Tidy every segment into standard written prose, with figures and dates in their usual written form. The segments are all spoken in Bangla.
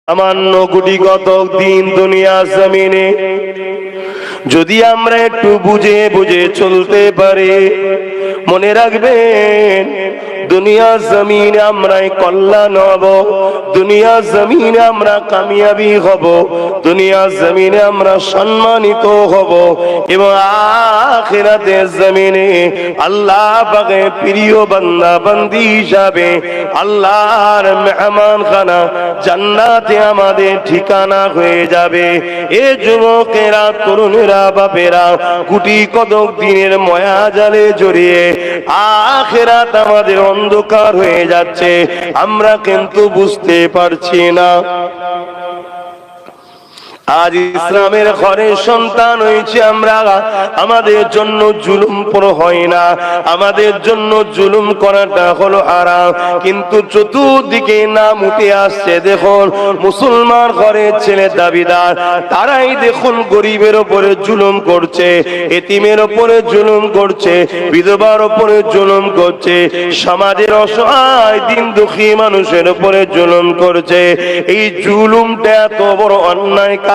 সামান্য কোটি কত দিন দুনিয়া জমিনে যদি আমরা একটু বুঝে বুঝে চলতে পারি, মনে রাখবেন দুনিয়া জমিনে আমরা কল্যাণ হব, দুনিয়া জমিনে আমরা কামিয়াবি হব, দুনিয়া জমিনে আমরা সম্মানিত হব এবং আখিরাতের জমিনে আল্লাহ পাকের প্রিয় বান্দা বান্দি হিসাবে আল্লাহর মেহমানখানা জান্নাতে আমাদের ঠিকানা হয়ে যাবে। এ যুবকেরা, তরুণেরা, বাপেরা, কোটি কতক দিনের মায়া জালে জড়িয়ে আখিরাত আমাদের অন্ধকার হয়ে যাচ্ছে, আমরা কিন্তু বুঝতে পারছি না। আজ ইসলামের ঘরে সন্তান হয়েছে আমরা, আমাদের জন্য জুলুম হয় না, আমাদের জন্য জুলুম করাটা হলো হারাম। কিন্তু চতুর্দিকে নাম উঠে আসছে, দেখুন মুসলমান ঘরের ছেলে দাবিদার, তারাই দেখুন গরিবের ওপরে জুলুম করছে, এতিমের ওপরে জুলুম করছে, বিধবার ওপরে জুলুম করছে, সমাজের অসহায় দিন দুঃখী মানুষের উপরে জুলুম করছে। এই জুলুমটা এত বড় অন্যায় কাজ।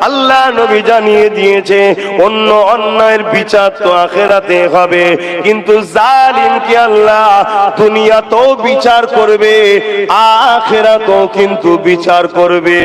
আল্লাহ নবী জানিয়ে দিয়েছে অন্য অন্যায়ের বিচার তো আখিরাতে হবে, কিন্তু জালিমকে আল্লাহ দুনিয়াতেও বিচার করবে, আখিরাতেও কিন্তু বিচার করবে।